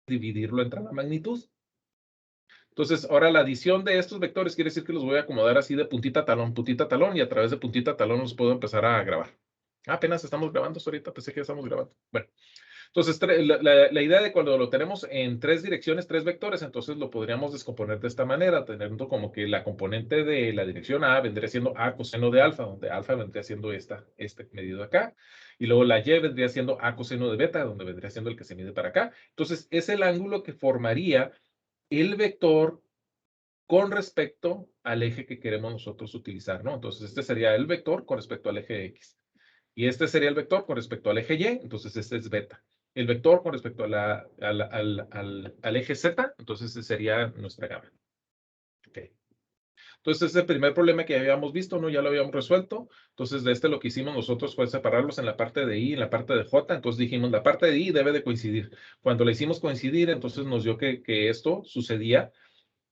dividirlo entre la magnitud. Entonces, ahora la adición de estos vectores quiere decir que los voy a acomodar así de puntita a talón, y a través de puntita a talón los puedo empezar a grabar. Apenas estamos grabando esto ahorita, pensé que ya estamos grabando. Bueno, entonces la idea de cuando lo tenemos en 3 direcciones, 3 vectores, entonces lo podríamos descomponer de esta manera, teniendo como que la componente de la dirección A vendría siendo A coseno de alfa, donde alfa vendría siendo este medido acá, y luego la Y vendría siendo A coseno de beta, donde vendría siendo el que se mide para acá. Entonces, es el ángulo que formaría el vector con respecto al eje que queremos nosotros utilizar, ¿no? Entonces, este sería el vector con respecto al eje X. Y este sería el vector con respecto al eje Y, entonces este es beta. El vector con respecto a al eje Z, entonces ese sería nuestra gamma. Okay. Entonces, ese es el primer problema que habíamos visto, ¿no? Ya lo habíamos resuelto. Entonces, de este lo que hicimos nosotros fue separarlos en la parte de I y en la parte de J. Entonces dijimos, la parte de I debe de coincidir. Cuando la hicimos coincidir, entonces nos dio que esto sucedía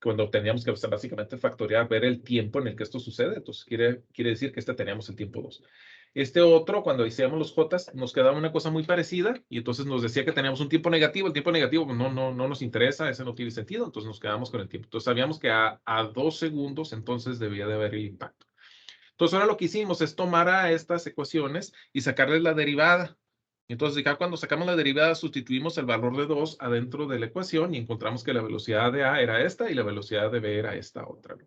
cuando teníamos que básicamente factorear, ver el tiempo en el que esto sucede. Entonces, quiere decir que teníamos el tiempo 2. Este otro, cuando hacíamos los Jotas, nos quedaba una cosa muy parecida y entonces nos decía que teníamos un tiempo negativo. El tiempo negativo pues, no nos interesa, ese no tiene sentido, entonces nos quedamos con el tiempo. Entonces, sabíamos que a 2 segundos entonces debía de haber el impacto. Entonces, ahora lo que hicimos es tomar a estas ecuaciones y sacarles la derivada. Entonces, acá cuando sacamos la derivada, sustituimos el valor de 2 adentro de la ecuación y encontramos que la velocidad de A era esta y la velocidad de B era esta otra, ¿no?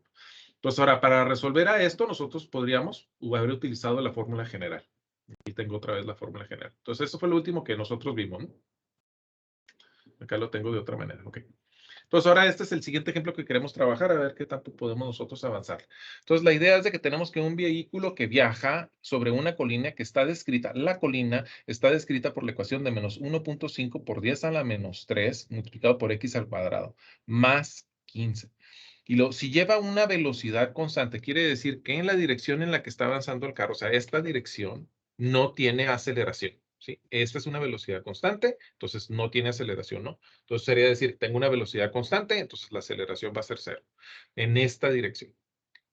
Entonces, ahora, para resolver a esto, nosotros podríamos haber utilizado la fórmula general. Aquí tengo otra vez la fórmula general. Entonces, eso fue lo último que nosotros vimos, ¿no? Acá lo tengo de otra manera, ok. Entonces, ahora este es el siguiente ejemplo que queremos trabajar, a ver qué tanto podemos nosotros avanzar. Entonces, la idea es de que tenemos que un vehículo que viaja sobre una colina que está descrita, la colina está descrita por la ecuación de menos 1.5 por 10 a la menos 3 multiplicado por x al cuadrado, más 15. Y si lleva una velocidad constante, quiere decir que en la dirección en la que está avanzando el carro, o sea, esta dirección no tiene aceleración, ¿sí? Esta es una velocidad constante, entonces no tiene aceleración, ¿no? Entonces sería decir, tengo una velocidad constante, entonces la aceleración va a ser 0 en esta dirección.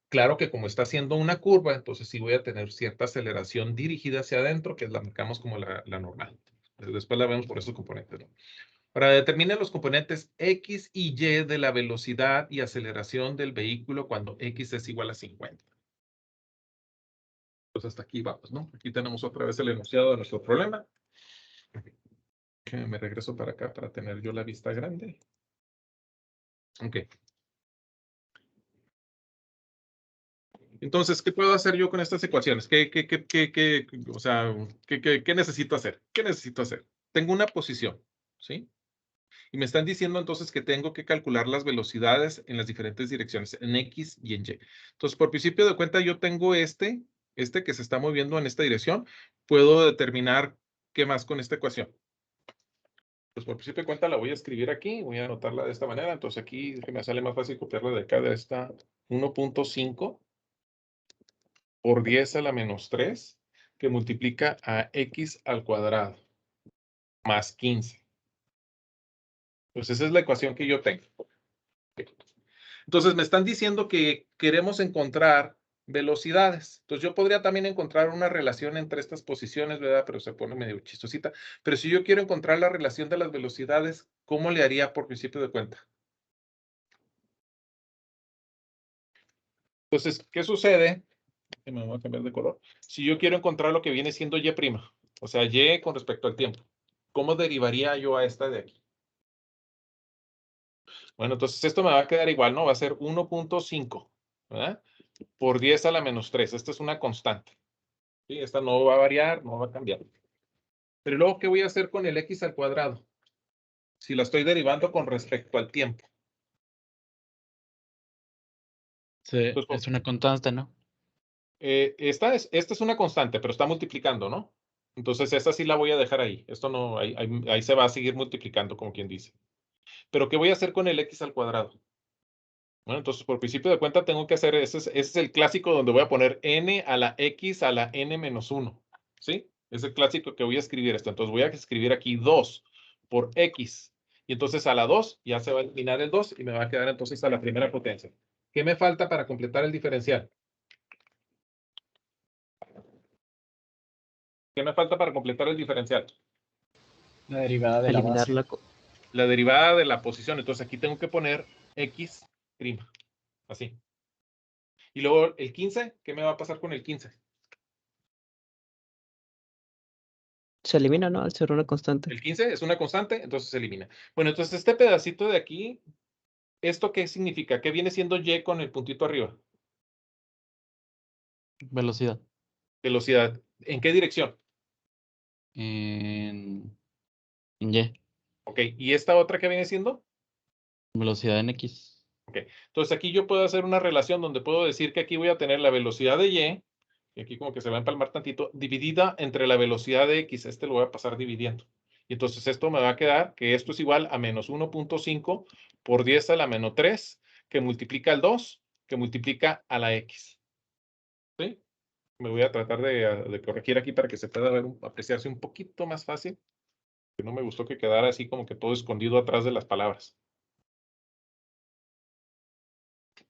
Claro que como está haciendo una curva, entonces sí voy a tener cierta aceleración dirigida hacia adentro, que la marcamos como la normal. Después la vemos por esos componentes, ¿no? Para determinar los componentes X y Y de la velocidad y aceleración del vehículo cuando X es igual a 50. Pues hasta aquí vamos, ¿no? Aquí tenemos otra vez el enunciado de nuestro problema. Me regreso para acá para tener yo la vista grande. Ok. Entonces, ¿qué puedo hacer yo con estas ecuaciones? O sea, ¿qué necesito hacer? ¿Qué necesito hacer? Tengo una posición, ¿sí? Y me están diciendo entonces que tengo que calcular las velocidades en las diferentes direcciones, en X y en Y. Entonces, por principio de cuenta, yo tengo este que se está moviendo en esta dirección. Puedo determinar qué más con esta ecuación. Pues por principio de cuenta la voy a escribir aquí, voy a anotarla de esta manera. Entonces aquí me sale más fácil copiarla de acá, de esta 1.5 por 10 a la menos 3, que multiplica a X al cuadrado, más 15. Pues esa es la ecuación que yo tengo. Entonces me están diciendo que queremos encontrar velocidades. Entonces yo podría también encontrar una relación entre estas posiciones, ¿verdad? Pero se pone medio chistosita. Pero si yo quiero encontrar la relación de las velocidades, ¿cómo le haría por principio de cuenta? Entonces, ¿qué sucede? Me voy a cambiar de color. Si yo quiero encontrar lo que viene siendo Y', o sea, Y con respecto al tiempo, ¿cómo derivaría yo a esta de aquí? Bueno, entonces esto me va a quedar igual, ¿no? Va a ser 1.5, ¿verdad? Por 10 a la menos 3. Esta es una constante. ¿Sí? Esta no va a variar, no va a cambiar. Pero luego, ¿qué voy a hacer con el X al cuadrado? Si la estoy derivando con respecto al tiempo. Sí, Entonces, es una constante, ¿no? esta es una constante, pero está multiplicando, ¿no? Entonces, esta sí la voy a dejar ahí. Esto no, ahí se va a seguir multiplicando, como quien dice. Pero, ¿qué voy a hacer con el X al cuadrado? Bueno, entonces, por principio de cuenta, tengo que hacer, ese es el clásico donde voy a poner n a la x a la n menos 1. ¿Sí? Es el clásico que voy a escribir esto. Entonces, voy a escribir aquí 2 por x. Y entonces, a la 2 ya se va a eliminar el 2 y me va a quedar entonces a la primera potencia. ¿Qué me falta para completar el diferencial? ¿Qué me falta para completar el diferencial? La derivada de la Eliminar base. La derivada de la posición. Entonces aquí tengo que poner X'. Así. Y luego el 15, ¿qué me va a pasar con el 15? Se elimina, ¿no? Al ser una constante. El 15 es una constante, entonces se elimina. Bueno, entonces este pedacito de aquí, ¿esto qué significa? ¿Qué viene siendo Y con el puntito arriba? Velocidad. Velocidad. ¿En qué dirección? En Y. Ok, ¿y esta otra qué viene siendo? Velocidad en X. Ok, entonces aquí yo puedo hacer una relación donde puedo decir que aquí voy a tener la velocidad de y aquí como que se va a empalmar tantito, dividida entre la velocidad de X. Este lo voy a pasar dividiendo. Y entonces esto me va a quedar que esto es igual a menos 1.5 por 10 a la menos 3, que multiplica al 2, que multiplica a la X. ¿Sí? Me voy a tratar de corregir aquí para que se pueda ver, apreciarse un poquito más fácil. Que no me gustó que quedara así como que todo escondido atrás de las palabras.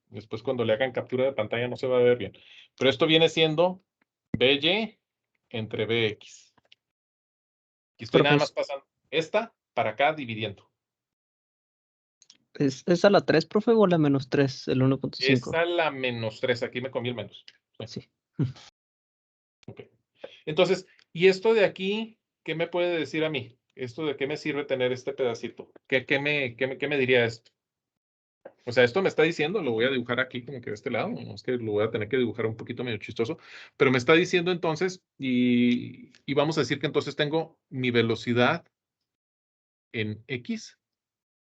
Después cuando le hagan captura de pantalla no se va a ver bien. Pero esto viene siendo BY entre BX. Y estoy nada más pasando esta para acá dividiendo. ¿Es a la 3, profe, o la menos 3, el 1.5? Es a la menos 3. Aquí me comí el menos. Sí. Okay. Entonces, ¿y esto de aquí qué me puede decir a mí? ¿Esto de qué me sirve tener este pedacito? ¿Qué me diría esto? O sea, esto me está diciendo, lo voy a dibujar aquí como que de este lado, no es que lo voy a tener que dibujar un poquito medio chistoso, pero me está diciendo entonces, y vamos a decir que entonces tengo mi velocidad en X,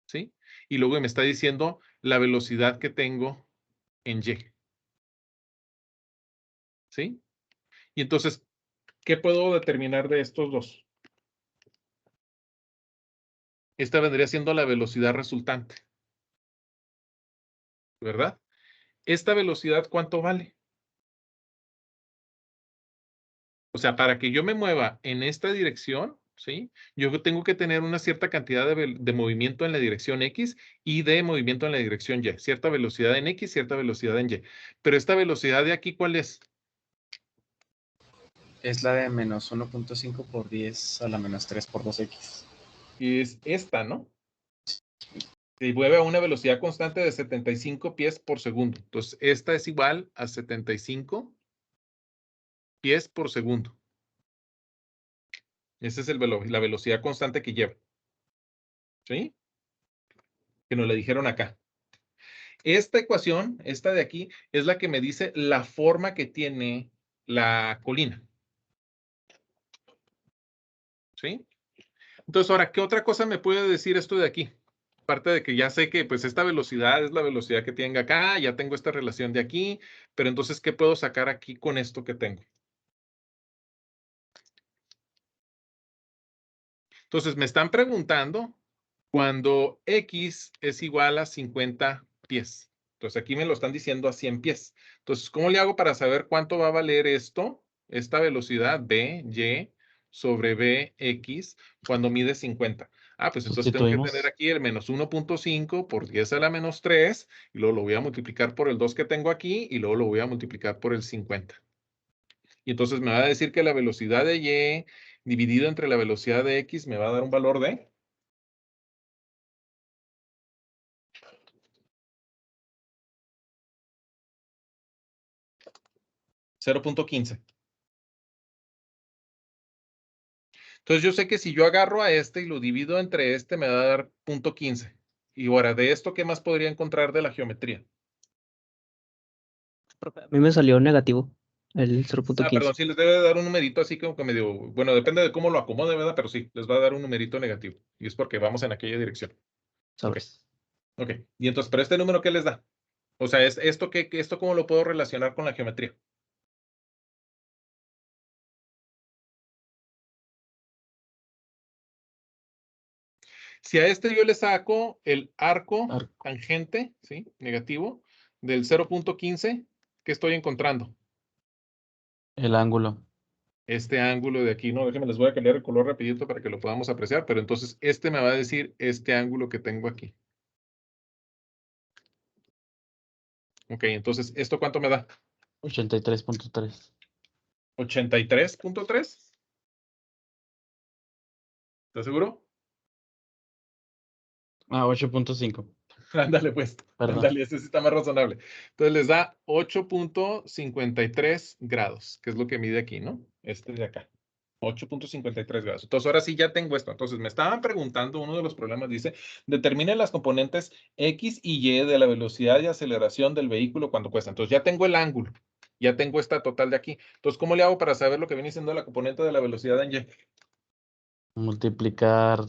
¿sí? Y luego me está diciendo la velocidad que tengo en Y, ¿sí? Y entonces, ¿qué puedo determinar de estos dos? Esta vendría siendo la velocidad resultante, ¿verdad? ¿Esta velocidad cuánto vale? O sea, para que yo me mueva en esta dirección, ¿sí? Yo tengo que tener una cierta cantidad de movimiento en la dirección X y de movimiento en la dirección Y. Cierta velocidad en X, cierta velocidad en Y. Pero esta velocidad de aquí, ¿cuál es? Es la de menos 1.5 por 10 a la menos 3 por 2x. Y es esta, ¿no? Se mueve a una velocidad constante de 75 pies por segundo. Entonces, esta es igual a 75 pies por segundo. Esa es la velocidad constante que lleva. ¿Sí? Que nos la dijeron acá. Esta ecuación, esta de aquí, es la que me dice la forma que tiene la colina. ¿Sí? Entonces, ahora, ¿qué otra cosa me puede decir esto de aquí? Aparte de que ya sé que pues esta velocidad es la velocidad que tenga acá, ya tengo esta relación de aquí, pero entonces, ¿qué puedo sacar aquí con esto que tengo? Entonces, me están preguntando cuando X es igual a 50 pies. Entonces, aquí me lo están diciendo a 100 pies. Entonces, ¿cómo le hago para saber cuánto va a valer esto? Esta velocidad Y sobre BX cuando mide 50. Ah, pues entonces tengo que tener aquí el menos 1.5 por 10 a la menos 3 y luego lo voy a multiplicar por el 2 que tengo aquí y luego lo voy a multiplicar por el 50. Y entonces me va a decir que la velocidad de Y dividido entre la velocidad de X me va a dar un valor de 0.15. Entonces yo sé que si yo agarro a este y lo divido entre este me va a dar 0.15. Y ahora, de esto, ¿qué más podría encontrar de la geometría? A mí me salió negativo el 0.15. Perdón, sí les debe dar un numerito así como que medio, bueno, depende de cómo lo acomode, ¿verdad? Pero sí, les va a dar un numerito negativo. Y es porque vamos en aquella dirección. Sabes. Ok. Y entonces, ¿pero este número qué les da? O sea, ¿esto cómo lo puedo relacionar con la geometría? Si a este yo le saco el arco tangente, ¿sí? Negativo, del 0.15, ¿qué estoy encontrando? El ángulo. Este ángulo de aquí, no, déjenme, les voy a cambiar el color rapidito para que lo podamos apreciar, pero entonces este me va a decir este ángulo que tengo aquí. Ok, entonces, ¿esto cuánto me da? 83.3. 83.3. ¿Estás seguro? Ah, 8.5. Ándale, pues. Perdón. Ándale, ese sí está más razonable. Entonces les da 8.53 grados, que es lo que mide aquí, ¿no? Este de acá. 8.53 grados. Entonces, ahora sí ya tengo esto. Entonces, me estaban preguntando, uno de los problemas dice, determine las componentes X y Y de la velocidad y aceleración del vehículo cuando cuesta. Entonces, ya tengo el ángulo. Ya tengo esta total de aquí. Entonces, ¿cómo le hago para saber lo que viene siendo la componente de la velocidad en Y? Multiplicar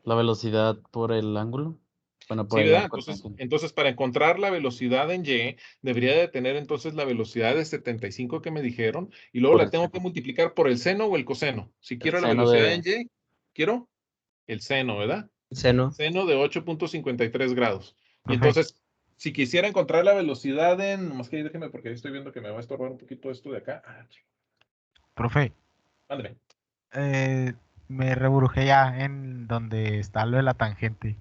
la velocidad por el ángulo. Bueno, por Sí, el ¿verdad? arco Entonces, tangente. para encontrar la velocidad en Y, debería de tener entonces la velocidad de 75 que me dijeron, y luego Por la el tengo seno. que multiplicar por el seno o el coseno. Si El quiero la seno velocidad en de Y, quiero el seno, ¿verdad? Seno. Seno de 8.53 grados. Y Profe, entonces, si quisiera encontrar la velocidad en, nomás que déjeme porque ahí estoy viendo que me va a estorbar un poquito esto de acá. profe, Ándale. eh, me reburujé ya en donde está lo de la tangente.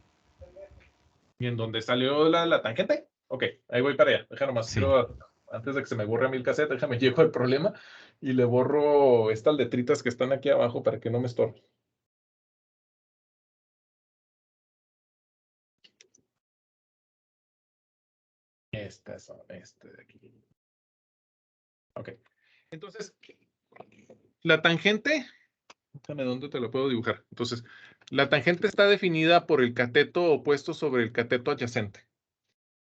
¿Y en dónde salió la tangente? Ok, ahí voy para allá. Deja nomás, Sí. quiero, antes de que se me borre a mí el cassette, déjame llego al problema y le borro estas letritas que están aquí abajo para que no me estorbe. Estas son, este de aquí. Ok, entonces, la tangente, déjame dónde te lo puedo dibujar. Entonces, la tangente está definida por el cateto opuesto sobre el cateto adyacente.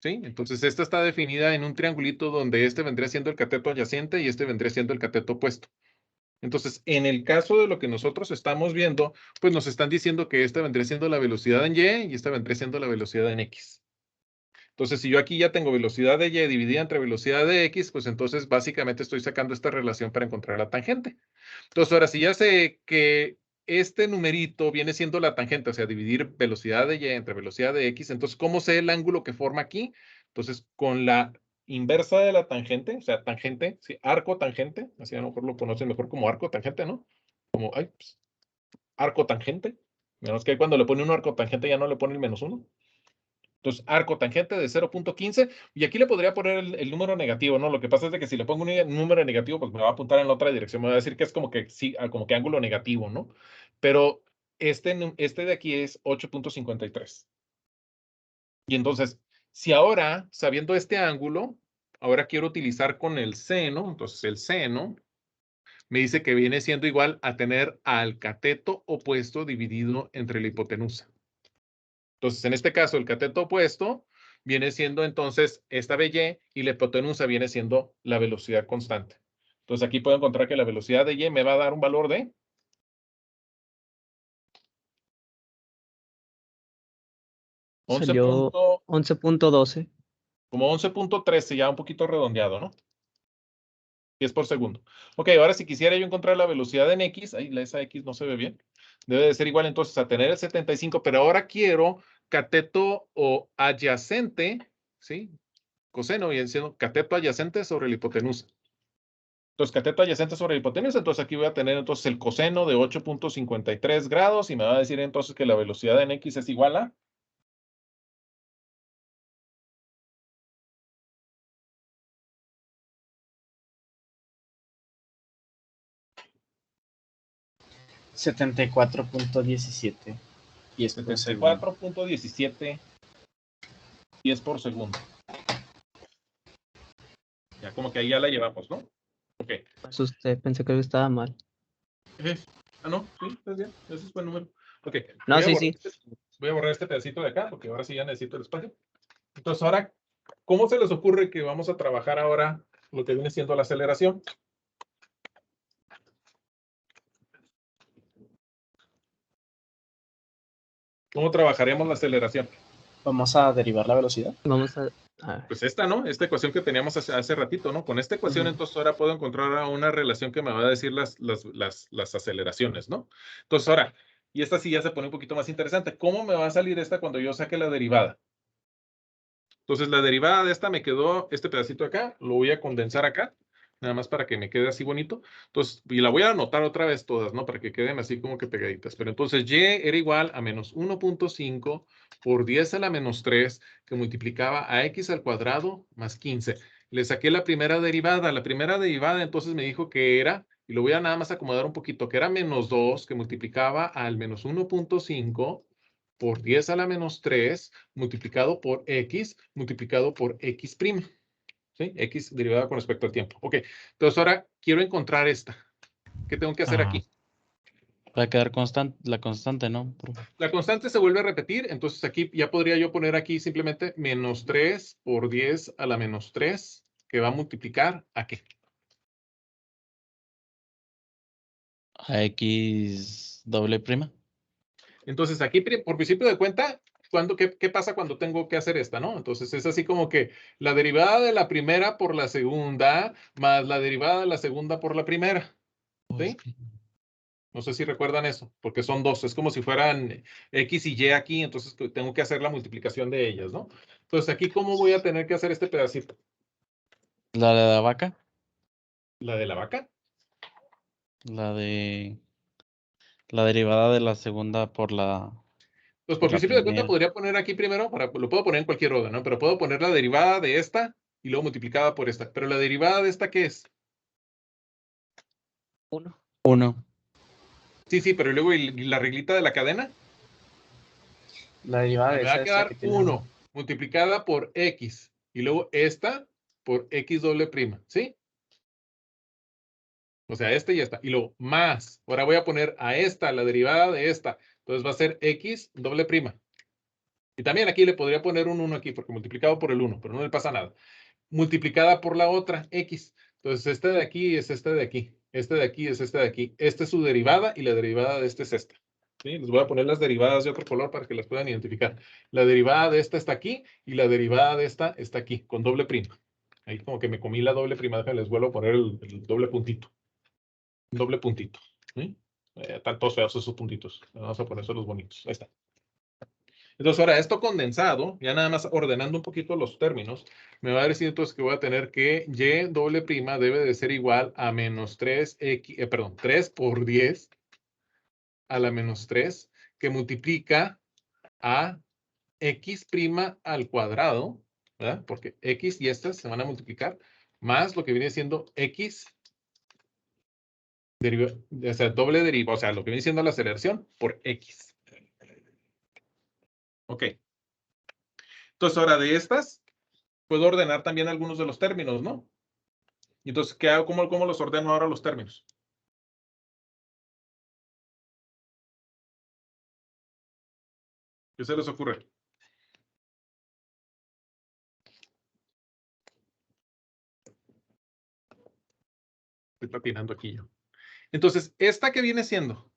¿Sí? Entonces, esta está definida en un triangulito donde este vendría siendo el cateto adyacente y este vendría siendo el cateto opuesto. Entonces, en el caso de lo que nosotros estamos viendo, pues nos están diciendo que esta vendría siendo la velocidad en Y y esta vendría siendo la velocidad en X. Entonces, si yo aquí ya tengo velocidad de Y dividida entre velocidad de X, pues entonces básicamente estoy sacando esta relación para encontrar la tangente. Entonces, ahora si ya sé que este numerito viene siendo la tangente, o sea, dividir velocidad de Y entre velocidad de X, entonces, ¿cómo sé el ángulo que forma aquí? Entonces, con la inversa de la tangente, o sea, tangente, ¿sí? Arco tangente, así a lo mejor lo conocen mejor como arco tangente, ¿no? Como, ay, pues, arco tangente. Menos que cuando le pone un arco tangente ya no le pone el -1. Entonces, arco tangente de 0.15, y aquí le podría poner el número negativo, ¿no? Lo que pasa es de que si le pongo un número negativo, pues me va a apuntar en la otra dirección, me va a decir que es como que sí, como que ángulo negativo, ¿no? Pero este de aquí es 8.53. Y entonces, si ahora, sabiendo este ángulo, ahora quiero utilizar con el seno, entonces el seno me dice que viene siendo igual a tener al cateto opuesto dividido entre la hipotenusa. Entonces, en este caso, el cateto opuesto viene siendo entonces esta BY y la hipotenusa viene siendo la velocidad constante. Entonces, aquí puedo encontrar que la velocidad de Y me va a dar un valor de 11 Salió 11.12. como 11.13, ya un poquito redondeado, ¿no? 10 por segundo. Ok, ahora si quisiera yo encontrar la velocidad en X, ahí esa X no se ve bien, debe de ser igual entonces a tener el 75, pero ahora quiero cateto o adyacente, ¿sí? Coseno, viene siendo cateto adyacente sobre la hipotenusa. Entonces, cateto adyacente sobre la hipotenusa, entonces aquí voy a tener entonces el coseno de 8.53 grados y me va a decir entonces que la velocidad en X es igual a 74.17 pies por segundo. 74.17 pies por segundo. Ya como que ahí ya la llevamos, ¿no? Ok. Asusté, pensé que estaba mal. No, sí, es bien, ese es buen número. Ok, No, voy a sí, borrar sí. voy a borrar este pedacito de acá porque ahora sí ya necesito el espacio. Entonces, ahora, ¿cómo se les ocurre que vamos a trabajar ahora lo que viene siendo la aceleración? ¿Cómo trabajaríamos la aceleración? Vamos a derivar la velocidad. Vamos a ver. Pues esta, ¿no? Esta ecuación que teníamos hace ratito, ¿no? Con esta ecuación, Ujú. entonces ahora puedo encontrar una relación que me va a decir las aceleraciones, ¿no? Entonces ahora, y esta sí ya se pone un poquito más interesante. ¿Cómo me va a salir esta cuando yo saque la derivada? Entonces la derivada de esta me quedó este pedacito acá, lo voy a condensar acá, nada más para que me quede así bonito. Entonces, y la voy a anotar otra vez todas, ¿no? Para que queden así como que pegaditas. Pero entonces Y era igual a menos 1.5 por 10 a la menos 3, que multiplicaba a X al cuadrado más 15. Le saqué la primera derivada. La primera derivada entonces me dijo que era, y lo voy a nada más acomodar un poquito, que era menos 2, que multiplicaba al menos 1.5 por 10 a la menos 3 multiplicado por x multiplicado por x'. ¿Sí? X derivada con respecto al tiempo. Ok, entonces ahora quiero encontrar esta. ¿Qué tengo que hacer Ajá. aquí? Va a quedar la constante, ¿no? La constante se vuelve a repetir, entonces aquí ya podría yo poner aquí simplemente menos 3 por 10 a la menos 3, que va a multiplicar ¿a qué? A x doble prima. Entonces aquí, por principio de cuenta, ¿qué pasa cuando tengo que hacer esta, no? Entonces es así como que la derivada de la primera por la segunda más la derivada de la segunda por la primera. ¿Sí? No sé si recuerdan eso, porque son dos. Es como si fueran X y Y aquí, entonces tengo que hacer la multiplicación de ellas, ¿no? Entonces aquí, ¿cómo voy a tener que hacer este pedacito? La de la vaca. ¿La de la vaca? La derivada de la segunda por la Pues por la principio de cuenta primera. podría poner aquí primero, lo puedo poner en cualquier orden, ¿no? Pero puedo poner la derivada de esta y luego multiplicada por esta. Pero la derivada de esta, ¿qué es? 1. 1. Sí, sí, pero luego y la reglita de la cadena. La derivada de Me va esa a es la quedar que tiene 1 multiplicada por X y luego esta por X doble prima, ¿sí? O sea, esta y esta. Y luego más. Ahora voy a poner a esta, la derivada de esta. Entonces va a ser X doble prima. Y también aquí le podría poner un 1 aquí, porque multiplicado por el 1, pero no le pasa nada. Multiplicada por la otra, X. Entonces este de aquí es este de aquí. Este de aquí es este de aquí. Esta es su derivada y la derivada de este es esta. ¿Sí? Les voy a poner las derivadas de otro color para que las puedan identificar. La derivada de esta está aquí y la derivada de esta está aquí, con doble prima. Ahí como que me comí la doble prima. Déjenme, les vuelvo a poner el doble puntito. Doble puntito. ¿Sí? Están todos feos esos puntitos. Vamos a poner los bonitos. Ahí está. Entonces, ahora esto condensado, ya nada más ordenando un poquito los términos, me va a decir entonces que voy a tener que y doble prima debe de ser igual a menos 3x, 3 por 10 a la menos 3, que multiplica a x' al cuadrado, ¿verdad? Porque x y estas se van a multiplicar, más lo que viene siendo x, o sea, doble derivada, o sea, lo que viene siendo la aceleración por x. Ok. Entonces, ahora de estas, puedo ordenar también algunos de los términos, ¿no? Y entonces, ¿qué hago? ¿Cómo los ordeno ahora los términos? ¿Qué se les ocurre? Estoy patinando aquí yo. Entonces, ¿esta qué viene siendo?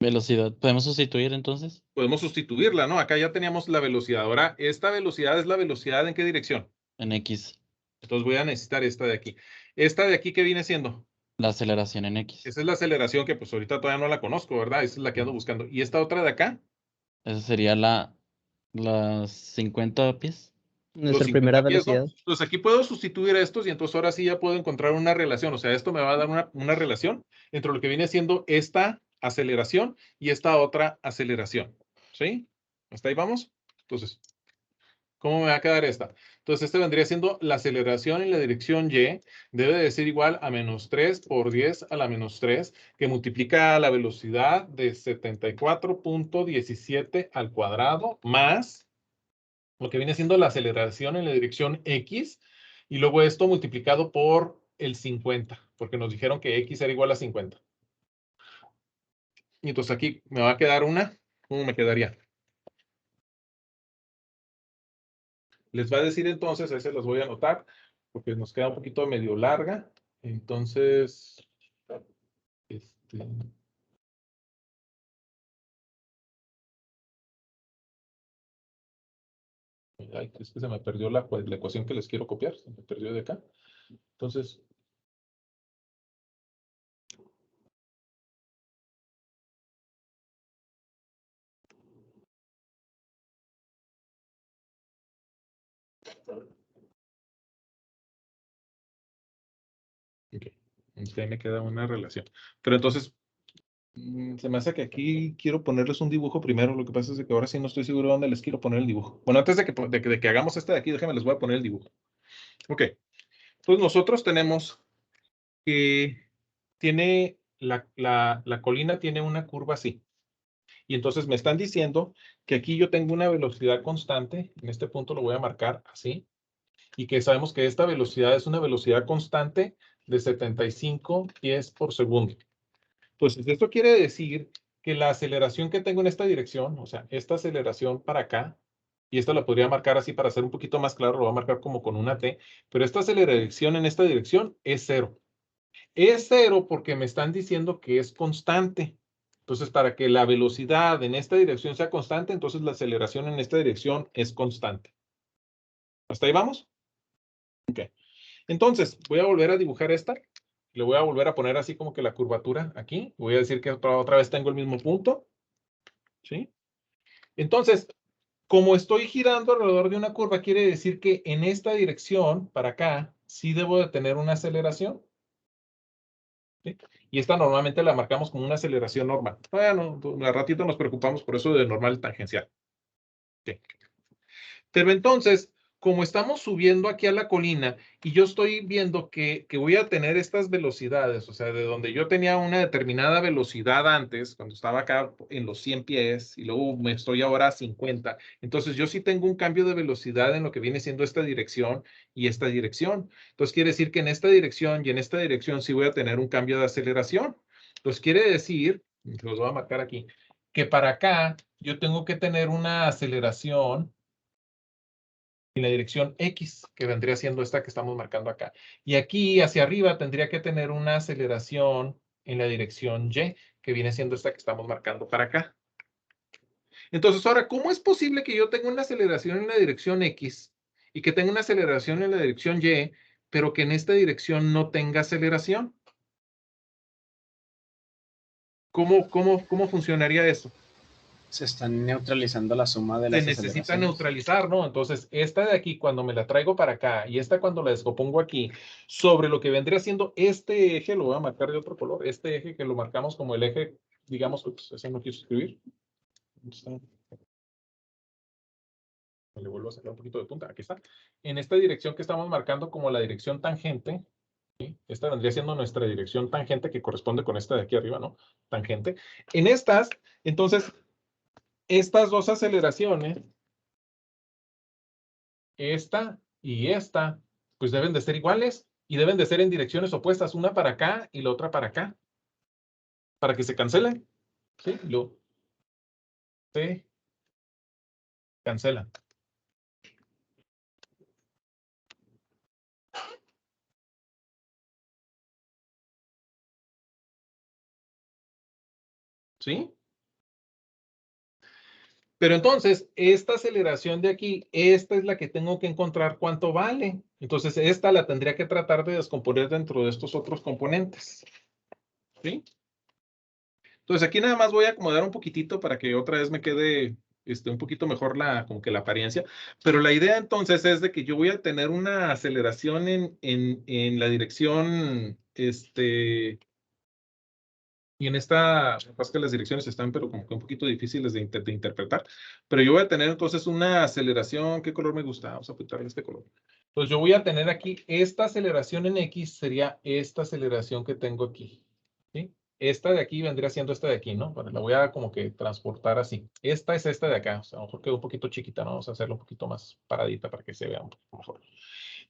Velocidad. ¿Podemos sustituir entonces? Podemos sustituirla, ¿no? Acá ya teníamos la velocidad. Ahora, esta velocidad es la velocidad ¿en qué dirección? En X. Entonces voy a necesitar esta de aquí. ¿Esta de aquí qué viene siendo? La aceleración en X. Esa es la aceleración que pues ahorita todavía no la conozco, ¿verdad? Esa es la que ando buscando. ¿Y esta otra de acá? Esa sería las 50 pies. Los Nuestra 50 primera pies, ¿no? velocidad. Entonces aquí puedo sustituir a estos y entonces ahora sí ya puedo encontrar una relación. O sea, esto me va a dar una relación entre lo que viene siendo esta aceleración y esta otra aceleración. ¿Sí? ¿Hasta ahí vamos? Entonces, ¿cómo me va a quedar esta? Entonces, este vendría siendo la aceleración en la dirección Y, debe de ser igual a menos 3 por 10 a la menos 3, que multiplica la velocidad de 74.17 al cuadrado, más lo que viene siendo la aceleración en la dirección X, y luego esto multiplicado por el 50, porque nos dijeron que X era igual a 50. Y entonces aquí me va a quedar una, ¿cómo me quedaría? Les va a decir entonces, ahí se los voy a anotar, porque nos queda un poquito medio larga. Entonces, ay, es que se me perdió la ecuación que les quiero copiar, se me perdió de acá. Entonces, okay. Entonces ahí me queda una relación. Pero entonces, se me hace que aquí quiero ponerles un dibujo primero. Lo que pasa es que ahora sí no estoy seguro de dónde les quiero poner el dibujo. Bueno, antes de que hagamos este de aquí, déjenme les voy a poner el dibujo. Ok. Entonces nosotros tenemos que tiene la colina tiene una curva así. Y entonces me están diciendo que aquí yo tengo una velocidad constante, en este punto lo voy a marcar así, y que sabemos que esta velocidad es una velocidad constante de 75 pies por segundo. Entonces, esto quiere decir que la aceleración que tengo en esta dirección, o sea, esta aceleración para acá, y esta la podría marcar así para hacer un poquito más claro, lo voy a marcar como con una T, pero esta aceleración en esta dirección es 0. Es 0 porque me están diciendo que es constante. Entonces, para que la velocidad en esta dirección sea constante, entonces la aceleración en esta dirección es constante. ¿Hasta ahí vamos? Ok. Entonces, voy a volver a dibujar esta. Le voy a volver a poner así como que la curvatura aquí. Voy a decir que otra vez tengo el mismo punto. ¿Sí? Entonces, como estoy girando alrededor de una curva, quiere decir que en esta dirección, para acá, sí debo de tener una aceleración. ¿Sí? Y esta normalmente la marcamos como una aceleración normal. Bueno, a ratito nos preocupamos por eso de normal tangencial. ¿Sí? Pero entonces, como estamos subiendo aquí a la colina y yo estoy viendo que voy a tener estas velocidades, o sea, de donde yo tenía una determinada velocidad antes, cuando estaba acá en los 100 pies y luego me estoy ahora a 50, entonces yo sí tengo un cambio de velocidad en lo que viene siendo esta dirección y esta dirección. Entonces quiere decir que en esta dirección y en esta dirección sí voy a tener un cambio de aceleración. Entonces quiere decir, los voy a marcar aquí, que para acá yo tengo que tener una aceleración en la dirección X, que vendría siendo esta que estamos marcando acá. Y aquí hacia arriba tendría que tener una aceleración en la dirección Y, que viene siendo esta que estamos marcando para acá. Entonces, ahora, ¿cómo es posible que yo tenga una aceleración en la dirección X y que tenga una aceleración en la dirección Y, pero que en esta dirección no tenga aceleración? ¿Cómo funcionaría eso? Se están neutralizando la suma de Se las necesita aceleraciones. neutralizar, ¿no? Entonces, esta de aquí, cuando me la traigo para acá y esta cuando la descompongo aquí, sobre lo que vendría siendo este eje, lo voy a marcar de otro color, este eje que lo marcamos como el eje, digamos, ups, ese no quiso escribir. ¿Dónde está? Le vuelvo a sacar un poquito de punta, aquí está. En esta dirección que estamos marcando como la dirección tangente, ¿sí? Esta vendría siendo nuestra dirección tangente que corresponde con esta de aquí arriba, ¿no? Tangente. En estas, entonces, estas dos aceleraciones, esta y esta, pues deben de ser iguales y deben de ser en direcciones opuestas, una para acá y la otra para acá, para que se cancelen. ¿Sí? Se cancelan. ¿Sí? Pero entonces, esta aceleración de aquí, esta es la que tengo que encontrar cuánto vale. Entonces, esta la tendría que tratar de descomponer dentro de estos otros componentes. ¿Sí? Entonces, aquí nada más voy a acomodar un poquitito para que otra vez me quede un poquito mejor como que la apariencia. Pero la idea entonces es de que yo voy a tener una aceleración en la dirección, y en esta, pasa que las direcciones están, pero como que un poquito difíciles de interpretar. Pero yo voy a tener entonces una aceleración. ¿Qué color me gusta? Vamos a apuntarle este color. Entonces yo voy a tener aquí esta aceleración en X, sería esta aceleración que tengo aquí. ¿Sí? Esta de aquí vendría siendo esta de aquí, ¿no? Bueno, la voy a como que transportar así. Esta es esta de acá. O sea, a lo mejor quedó un poquito chiquita, ¿no? Vamos a hacerlo un poquito más paradita para que se vea un poquito mejor.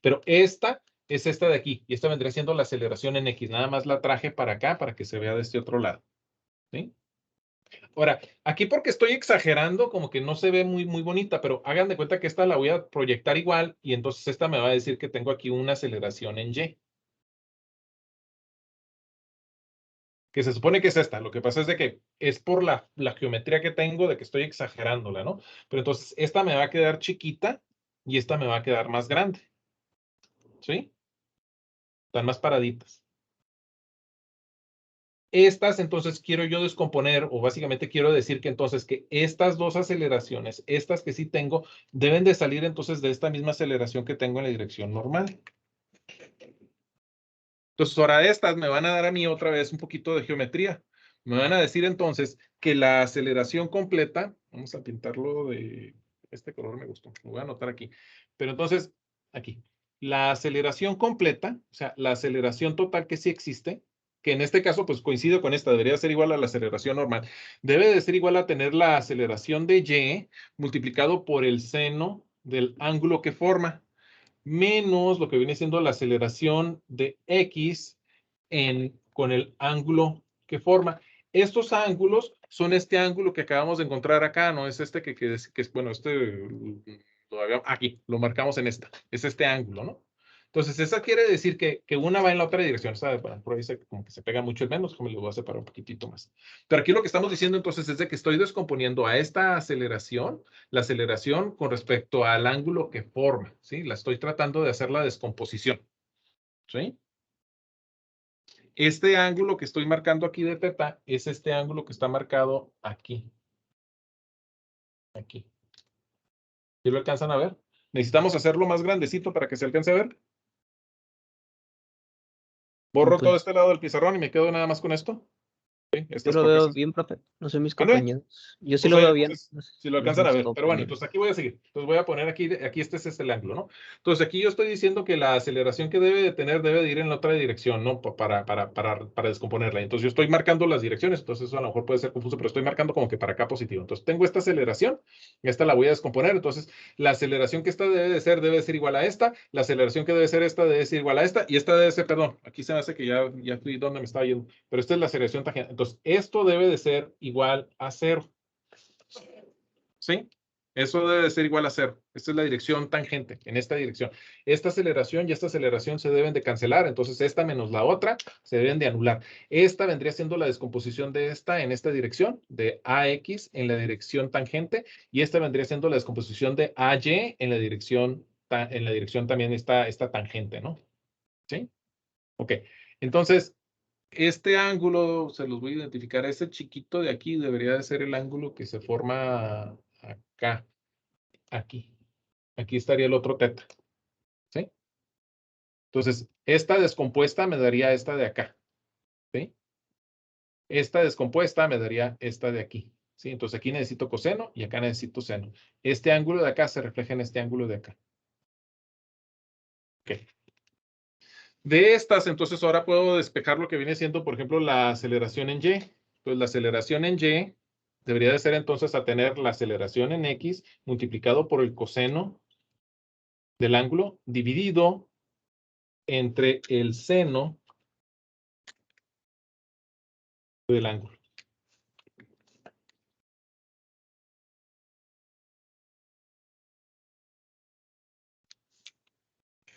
Pero esta es esta de aquí. Y esta vendría siendo la aceleración en X. Nada más la traje para acá para que se vea de este otro lado. ¿Sí? Ahora, aquí porque estoy exagerando, como que no se ve muy bonita, pero hagan de cuenta que esta la voy a proyectar igual y entonces esta me va a decir que tengo aquí una aceleración en Y. Que se supone que es esta. Lo que pasa es de que es por la geometría que tengo de que estoy exagerándola, ¿no? Pero entonces esta me va a quedar chiquita y esta me va a quedar más grande. ¿Sí? Están más paraditas. Estas entonces quiero yo descomponer, o básicamente quiero decir que entonces que estas dos aceleraciones, estas que sí tengo, deben de salir entonces de esta misma aceleración que tengo en la dirección normal. Entonces ahora estas me van a dar a mí otra vez un poquito de geometría. Me van a decir entonces que la aceleración completa, vamos a pintarlo de este color, me gustó, lo voy a anotar aquí. Pero entonces, aquí, la aceleración completa, o sea, la aceleración total que sí existe, que en este caso pues coincide con esta, debería ser igual a la aceleración normal. Debe de ser igual a tener la aceleración de y multiplicado por el seno del ángulo que forma, menos lo que viene siendo la aceleración de x con el ángulo que forma. Estos ángulos son este ángulo que acabamos de encontrar acá, no es este que es, bueno, aquí, lo marcamos en esta, es este ángulo, ¿no? Entonces, eso quiere decir que una va en la otra dirección, ¿sabe? Bueno, por ahí como que se pega mucho el menos, como le voy a separar un poquitito más. Pero aquí lo que estamos diciendo entonces es de que estoy descomponiendo a esta aceleración, la aceleración con respecto al ángulo que forma, ¿sí? La estoy tratando de hacer la descomposición, ¿sí? Este ángulo que estoy marcando aquí de teta es este ángulo que está marcado aquí. Aquí. ¿Sí lo alcanzan a ver? Necesitamos hacerlo más grandecito para que se alcance a ver. Borro todo Pues este lado del pizarrón y me quedo nada más con esto. ¿Sí? yo Estas lo veo cortezas. bien, profe. No sé mis ¿Mande? compañeros. Yo sí Pues lo oye, veo bien. entonces, No sé si lo alcanzan a mis ver. Pero bueno, compañeros. entonces aquí voy a seguir. Entonces voy a poner aquí este es el ángulo, ¿no? Entonces aquí yo estoy diciendo que la aceleración que debe de tener debe de ir en la otra dirección, ¿no? Para descomponerla. Entonces yo estoy marcando las direcciones, entonces eso a lo mejor puede ser confuso, pero estoy marcando como que para acá positivo. Entonces tengo esta aceleración, esta la voy a descomponer, entonces la aceleración que esta debe ser igual a esta, la aceleración que debe ser esta debe ser igual a esta, y esta debe ser, perdón, aquí se me hace que ya fui donde me estaba yendo, pero esta es la aceleración tangente. Entonces esto debe de ser igual a 0. ¿Sí? Eso debe de ser igual a 0. Esta es la dirección tangente, en esta dirección. Esta aceleración y esta aceleración se deben de cancelar, entonces esta menos la otra se deben de anular. Esta vendría siendo la descomposición de esta en esta dirección, de AX en la dirección tangente, y esta vendría siendo la descomposición de AY en la dirección también esta tangente, ¿no? ¿Sí? Ok. Entonces, este ángulo, se los voy a identificar, ese chiquito de aquí debería de ser el ángulo que se forma acá, aquí. Aquí estaría el otro teta, ¿sí? Entonces, esta descompuesta me daría esta de acá, ¿sí? Esta descompuesta me daría esta de aquí, ¿sí? Entonces, aquí necesito coseno y acá necesito seno. Este ángulo de acá se refleja en este ángulo de acá. Ok. De estas, entonces, ahora puedo despejar lo que viene siendo, por ejemplo, la aceleración en Y. Entonces, la aceleración en Y debería de ser entonces a tener la aceleración en X multiplicado por el coseno del ángulo dividido entre el seno del ángulo.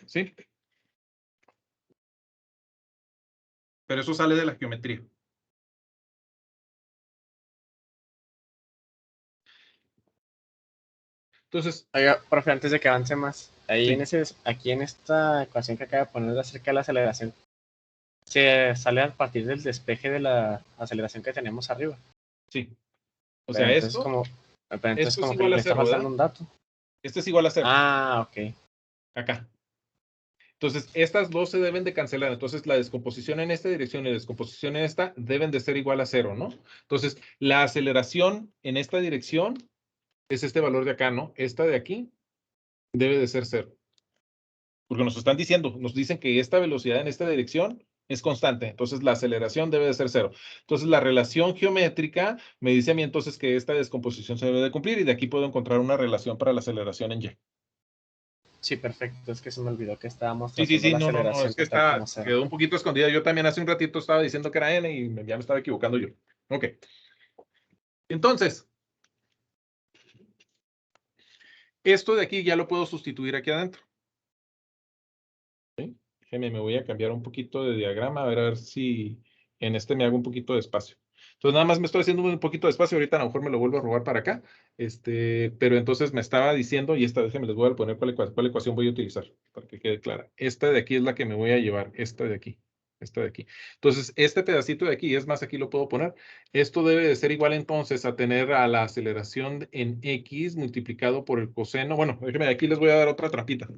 ¿Sí? Pero eso sale de la geometría. Entonces, Oiga, profe, antes de que avance más, ahí sí, aquí en esta ecuación que acaba de poner acerca de la aceleración, se sale a partir del despeje de la aceleración que tenemos arriba. sí. O Pero sea, entonces esto es como que igual a le está 0, faltando ¿verdad? un dato. Este es igual a 0. Ah, ok. Acá. Entonces, estas dos se deben de cancelar. Entonces, la descomposición en esta dirección y la descomposición en esta deben de ser igual a 0, ¿no? Entonces, la aceleración en esta dirección es este valor de acá, ¿no? Esta de aquí debe de ser 0. Porque nos están diciendo, nos dicen que esta velocidad en esta dirección es constante. Entonces, la aceleración debe de ser 0. Entonces, la relación geométrica me dice a mí entonces que esta descomposición se debe de cumplir y de aquí puedo encontrar una relación para la aceleración en Y. Sí, perfecto. Es que se me olvidó que estábamos tratando Sí, la no, aceleración es que total como cero. quedó un poquito escondida. Yo también hace un ratito estaba diciendo que era N y ya me estaba equivocando yo. Ok. Entonces, esto de aquí ya lo puedo sustituir aquí adentro. ¿Sí? Déjeme, me voy a cambiar un poquito de diagrama, a ver si en este me hago un poquito de espacio. Entonces, nada más me estoy haciendo un poquito de espacio. Ahorita a lo mejor me lo vuelvo a robar para acá. Pero entonces me estaba diciendo, y déjenme les voy a poner cuál ecuación voy a utilizar para que quede clara. Esta de aquí es la que me voy a llevar, esta de aquí. Esta de aquí. Entonces, este pedacito de aquí, es más, aquí lo puedo poner. Esto debe de ser igual entonces a tener a la aceleración en X multiplicado por el coseno. Bueno, déjenme, aquí les voy a dar otra trampita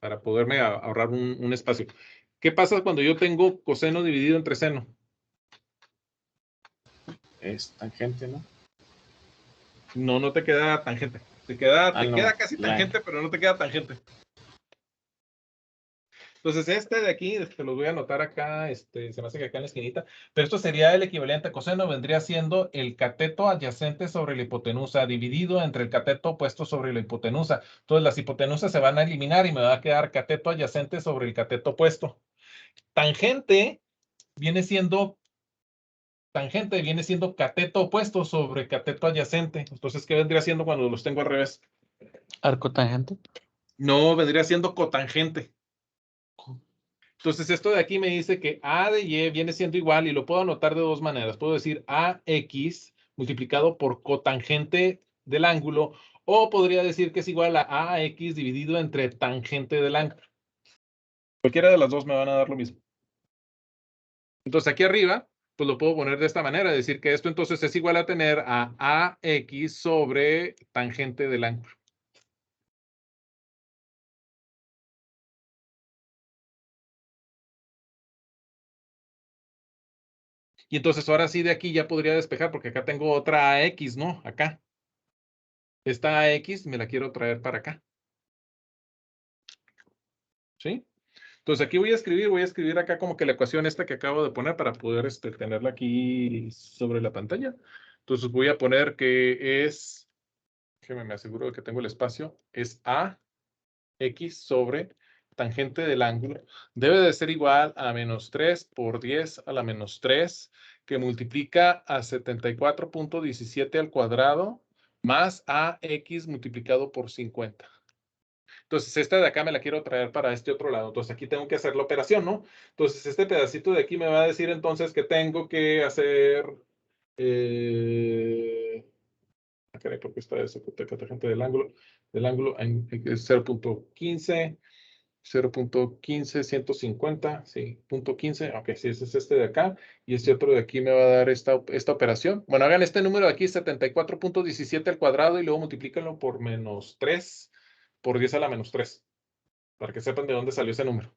para poderme ahorrar un espacio. ¿Qué pasa cuando yo tengo coseno dividido entre seno? Es tangente, ¿no? No, no te queda tangente. Te queda No. casi tangente, pero no te queda tangente. Entonces, este de aquí, los voy a anotar acá, se me hace que acá en la esquinita, pero esto sería el equivalente a coseno, vendría siendo el cateto adyacente sobre la hipotenusa, dividido entre el cateto opuesto sobre la hipotenusa. Entonces, las hipotenusas se van a eliminar y me va a quedar cateto adyacente sobre el cateto opuesto. Tangente viene siendo cateto opuesto sobre cateto adyacente. Entonces, ¿qué vendría siendo cuando los tengo al revés? Arco tangente. No, vendría siendo cotangente. Entonces, esto de aquí me dice que A de Y viene siendo igual y lo puedo anotar de dos maneras. Puedo decir AX multiplicado por cotangente del ángulo, o podría decir que es igual a AX dividido entre tangente del ángulo. Cualquiera de las dos me van a dar lo mismo. Entonces, aquí arriba, pues lo puedo poner de esta manera, decir que esto entonces es igual a tener a AX sobre tangente del ángulo. Y entonces ahora sí de aquí ya podría despejar porque acá tengo otra AX, ¿no? Acá. Esta AX me la quiero traer para acá. ¿Sí? Entonces aquí voy a escribir acá como que la ecuación esta que acabo de poner para poder tenerla aquí sobre la pantalla. Entonces voy a poner que es, déjeme me aseguro de que tengo el espacio, es AX sobre tangente del ángulo. Debe de ser igual a menos 3 por 10 a la menos 3, que multiplica a 74.17 al cuadrado, más AX multiplicado por 50. Entonces, esta de acá me la quiero traer para este otro lado. Entonces, aquí tengo que hacer la operación, ¿no? Entonces, este pedacito de aquí me va a decir entonces que tengo que hacer... caray, ¿por qué está eso? Tangente del ángulo en 0.15, 0.15, 150, sí, 0.15, ok, sí, ese es este de acá, y este otro de aquí me va a dar esta operación. Bueno, hagan este número de aquí, 74.17 al cuadrado, y luego multiplíquenlo por menos 3, por 10 a la menos 3. Para que sepan de dónde salió ese número.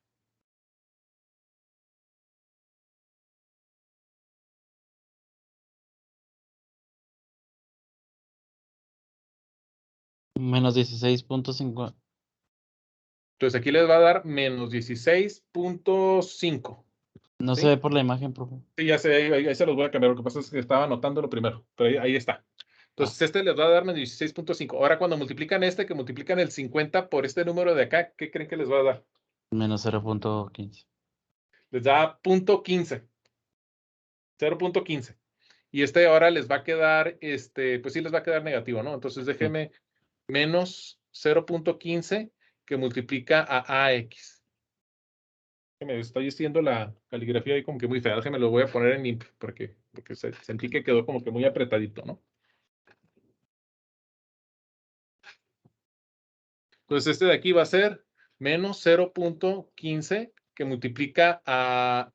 Menos 16.50. Entonces aquí les va a dar menos 16.5. No se ¿Sí? ve por la imagen, profe. Sí, ya sé, ahí se los voy a cambiar. Lo que pasa es que estaba anotándolo primero, pero ahí está. Entonces este les va a dar menos 16.5. Ahora cuando multiplican que multiplican el 50 por este número de acá, ¿qué creen que les va a dar? Menos 0.15. Les da 0.15. 0.15. Y ahora les va a quedar, pues sí les va a quedar negativo, ¿no? Entonces déjenme menos 0.15 que multiplica a AX. Me estoy haciendo la caligrafía ahí como que muy fea. Déjeme lo voy a poner en limpio porque sentí que quedó como que muy apretadito, ¿no? Entonces este de aquí va a ser menos 0.15 que multiplica a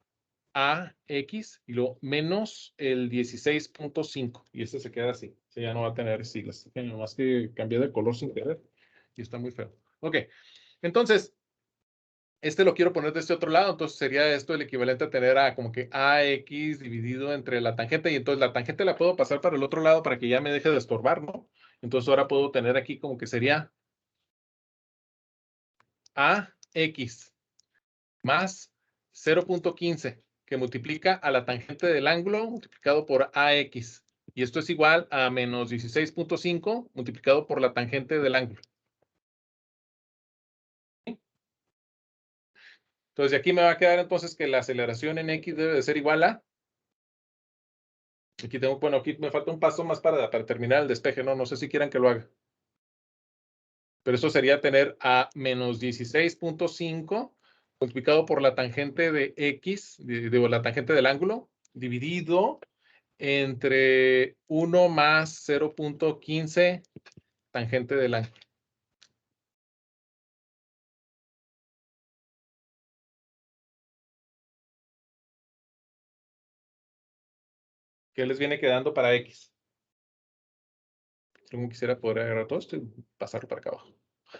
AX y luego menos el 16.5. Y este se queda así. O sea, ya no va a tener siglas. Nomás que cambié de color sin querer y está muy feo. Ok. Entonces, lo quiero poner de este otro lado, entonces sería esto el equivalente a tener a como que AX dividido entre la tangente, y entonces la tangente la puedo pasar para el otro lado para que ya me deje de estorbar, ¿no? Entonces ahora puedo tener aquí como que sería AX más 0.15 que multiplica a la tangente del ángulo multiplicado por AX. Y esto es igual a menos 16.5 multiplicado por la tangente del ángulo. Entonces, de aquí me va a quedar entonces que la aceleración en X debe de ser igual a... Aquí tengo, bueno, aquí me falta un paso más para terminar el despeje, ¿no? No sé si quieran que lo haga. Pero eso sería tener a menos 16.5 multiplicado por la tangente de X, de la tangente del ángulo, dividido entre 1 más 0.15 tangente del ángulo. ¿Qué les viene quedando para X? Como quisiera poder agarrar todo esto y pasarlo para acá abajo.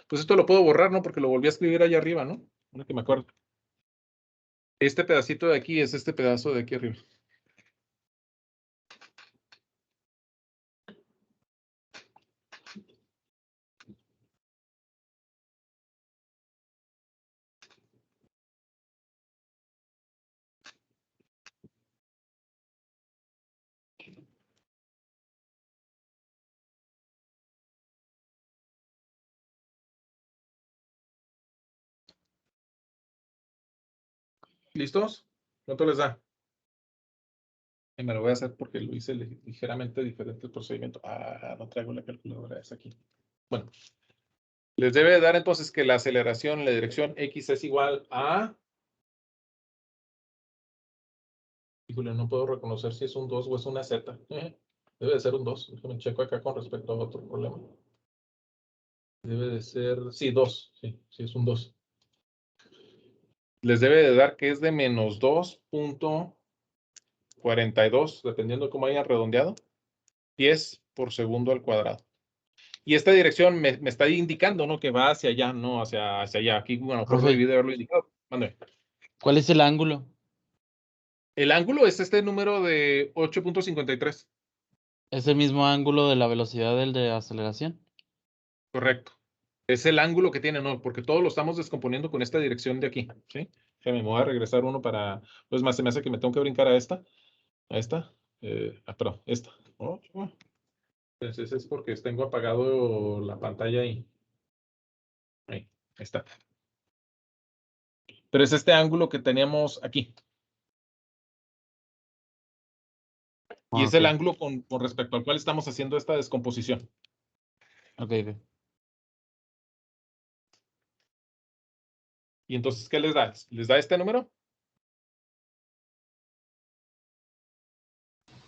Pues esto lo puedo borrar, ¿no? Porque lo volví a escribir allá arriba, ¿no? Ahora que me acuerdo. Este pedacito de aquí es este pedazo de aquí arriba. ¿Listos? ¿Cuánto les da? Y me lo voy a hacer porque lo hice ligeramente diferente el procedimiento. No traigo la calculadora, es aquí. Bueno, les debe de dar entonces que la aceleración en la dirección X es igual a... Híjole, no puedo reconocer si es un 2 o es una Z. Debe de ser un 2. Déjame checo acá con respecto a otro problema. Debe de ser, sí, 2. Sí, es un 2. Les debe de dar que es de menos 2.42, dependiendo de cómo hayan redondeado, pies por segundo al cuadrado. Y esta dirección me está indicando, ¿no? Que va hacia allá, no hacia allá. Aquí, bueno, mejor Profe. debí de haberlo indicado. Mándame. ¿Cuál es el ángulo? El ángulo es este número de 8.53. ¿Es el mismo ángulo de la velocidad del de aceleración? Correcto. Es el ángulo que tiene, ¿no? Porque todo lo estamos descomponiendo con esta dirección de aquí, ¿sí? Me voy a regresar uno para... Pues más, se me hace que me tengo que brincar a esta. A esta. Perdón, esta. Entonces es porque tengo apagado la pantalla ahí. Ahí está. Pero es este ángulo que teníamos aquí. Y es el Ok. ángulo con respecto al cual estamos haciendo esta descomposición. Ok. Y entonces, ¿qué les da? ¿Les da este número?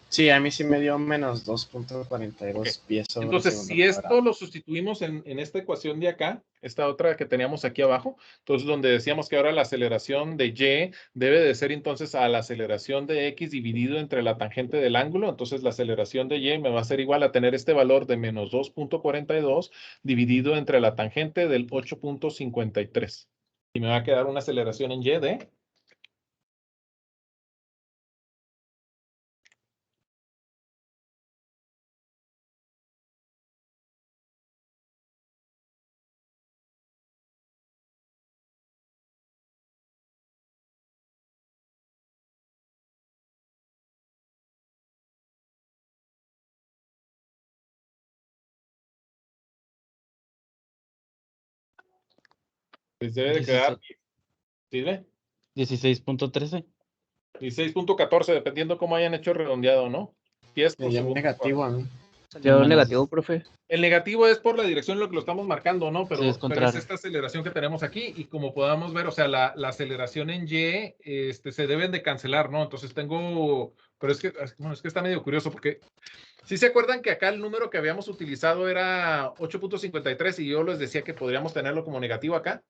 Sí, a mí sí me dio menos 2.42 pies sobre Entonces, segundo si esto cuadrado. lo sustituimos en esta ecuación de acá, esta otra que teníamos aquí abajo, entonces donde decíamos que ahora la aceleración de Y debe de ser entonces a la aceleración de X dividido entre la tangente del ángulo, entonces la aceleración de Y me va a ser igual a tener este valor de menos 2.42 dividido entre la tangente del 8.53. Y me va a quedar una aceleración en Y de... Les debe de quedar... ¿Sí ve? 16.13. 16.14, dependiendo cómo hayan hecho el redondeado, ¿no? Pies Me por dio segundo. negativo a mí. Salió menos- negativo, profe. El negativo es por la dirección en lo que lo estamos marcando, ¿no? Sí, es Pero es contrario. esta aceleración que tenemos aquí y como podamos ver, o sea, la aceleración en Y se deben de cancelar, ¿no? Entonces tengo, pero es que está medio curioso porque ¿sí se acuerdan que acá el número que habíamos utilizado era 8.53 y yo les decía que podríamos tenerlo como negativo acá?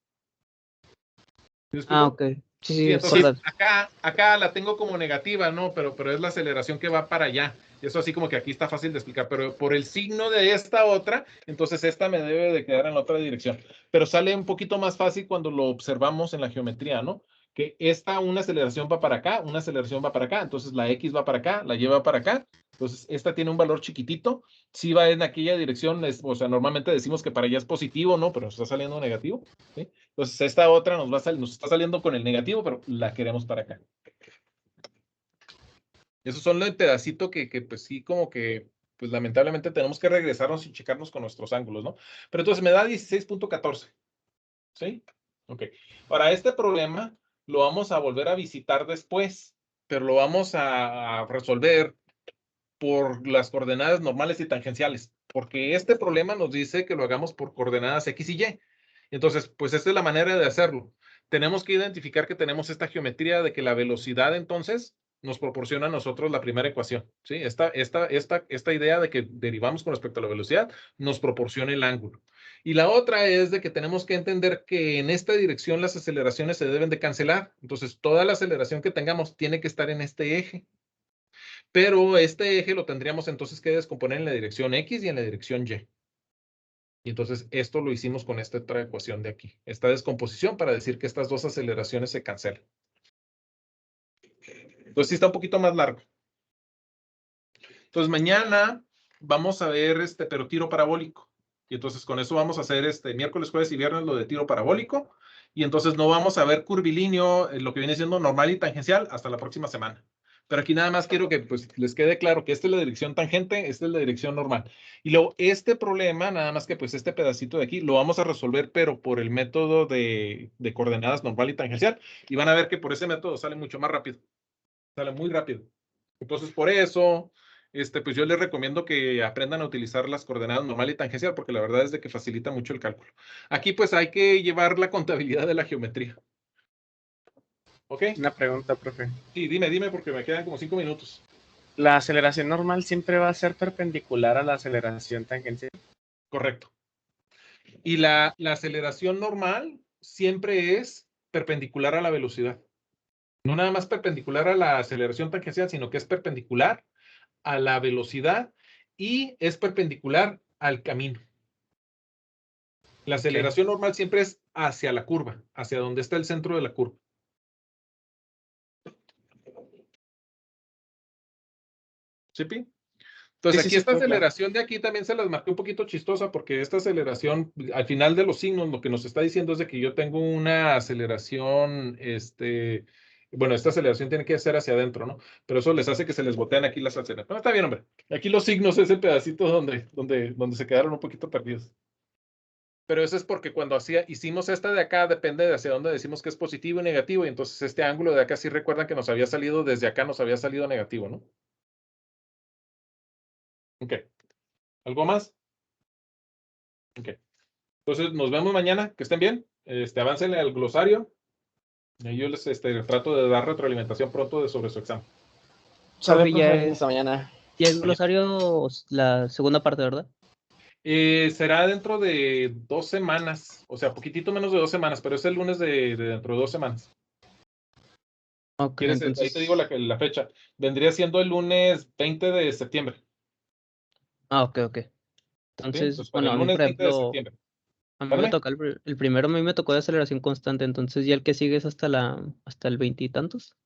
¿Me explico? Ok. Sí, Sí, sí, entonces verdad. acá la tengo como negativa, ¿no? Pero es la aceleración que va para allá. Y eso así como que aquí está fácil de explicar, pero por el signo de esta otra, entonces esta me debe de quedar en la otra dirección. Pero sale un poquito más fácil cuando lo observamos en la geometría, ¿no? Que una aceleración va para acá, una aceleración va para acá, entonces la X va para acá, la Y va para acá. Entonces esta tiene un valor chiquitito, sí va en aquella dirección, o sea, normalmente decimos que para allá es positivo, ¿no? Pero está saliendo negativo, ¿sí? Entonces esta otra nos está saliendo con el negativo, pero la queremos para acá. Esos son el pedacito que pues sí, como que, pues lamentablemente tenemos que regresarnos y checarnos con nuestros ángulos, ¿no? Pero entonces me da 16.14, ¿sí? Ok. Ahora, este problema lo vamos a volver a visitar después, pero lo vamos a resolver por las coordenadas normales y tangenciales, porque este problema nos dice que lo hagamos por coordenadas X y Y. Entonces, pues esta es la manera de hacerlo. Tenemos que identificar que tenemos esta geometría de que la velocidad entonces nos proporciona a nosotros la primera ecuación, ¿sí? Esta idea de que derivamos con respecto a la velocidad nos proporciona el ángulo. Y la otra es de que tenemos que entender que en esta dirección las aceleraciones se deben de cancelar. Entonces, toda la aceleración que tengamos tiene que estar en este eje. Pero este eje lo tendríamos entonces que descomponer en la dirección X y en la dirección Y. Y entonces esto lo hicimos con esta otra ecuación de aquí. Esta descomposición para decir que estas dos aceleraciones se cancelan. Entonces sí está un poquito más largo. Entonces mañana vamos a ver pero tiro parabólico. Y entonces con eso vamos a hacer miércoles, jueves y viernes lo de tiro parabólico. Y entonces no vamos a ver curvilíneo, lo que viene siendo normal y tangencial hasta la próxima semana. Pero aquí nada más quiero que pues, les quede claro que esta es la dirección tangente, esta es la dirección normal. Y luego este problema, nada más que pues este pedacito de aquí, lo vamos a resolver, pero por el método de coordenadas normal y tangencial. Y van a ver que por ese método sale mucho más rápido. Sale muy rápido. Entonces, por eso, pues yo les recomiendo que aprendan a utilizar las coordenadas normal y tangencial, porque la verdad es de que facilita mucho el cálculo. Aquí pues hay que llevar la contabilidad de la geometría. ¿Ok? Una pregunta, profe. Sí, dime, porque me quedan como 5 minutos. ¿La aceleración normal siempre va a ser perpendicular a la aceleración tangencial? Correcto. Y la aceleración normal siempre es perpendicular a la velocidad. No nada más perpendicular a la aceleración tangencial, sino que es perpendicular a la velocidad y es perpendicular al camino. La aceleración normal siempre es hacia la curva, hacia donde está el centro de la curva. ¿Sí, Pi? Entonces, Sí, aquí sí, esta claro. aceleración de aquí también se las marqué un poquito chistosa porque esta aceleración, al final de los signos, lo que nos está diciendo es de que yo tengo una aceleración, bueno, esta aceleración tiene que ser hacia adentro, ¿no? Pero eso les hace que se les botean aquí las aceleraciones. No, está bien, hombre. Aquí los signos es el pedacito donde se quedaron un poquito perdidos. Pero eso es porque cuando hicimos esta de acá, depende de hacia dónde decimos que es positivo y negativo, y entonces este ángulo de acá sí recuerdan que nos había salido desde acá, nos había salido negativo, ¿no? Ok. ¿Algo más? Ok. Entonces, nos vemos mañana. Que estén bien. Aváncenle al glosario. Y yo les trato de dar retroalimentación pronto sobre su examen. Sale, Profe, ya profe, hasta es, mañana. ya es glosario la segunda parte, ¿verdad? Será dentro de 2 semanas. O sea, poquitito menos de 2 semanas, pero es el lunes de dentro de 2 semanas. Ok, ¿Quieres? Ahí entonces. te digo la fecha. Vendría siendo el lunes 20 de septiembre. Ok, ok. ¿Sí? Entonces, Entonces, para bueno, el a mí, lunes por 20 de ejemplo, septiembre. a mí me Mándame. toca el primero, a mí me tocó de aceleración constante, entonces ya el que sigue es hasta el veintitantos.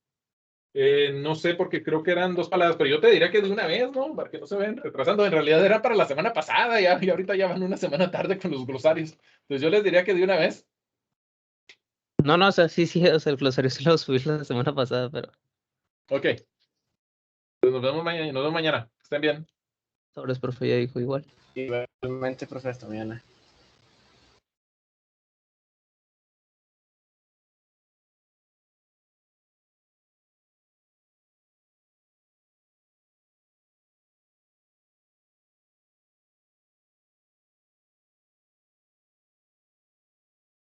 No sé, porque creo que eran 2 palabras, pero yo te diría que de una vez, ¿no? Para que no se vayan retrasando. En realidad era para la semana pasada, y ahorita ya van una semana tarde con los glosarios. Entonces yo les diría que de una vez. No, no, o sea, sí, o sea, el glosario se lo subí la semana pasada, pero Ok. Pues nos vemos mañana. Estén bien. sobres, profe, ya dijo igual. Igualmente, profe, hasta mañana.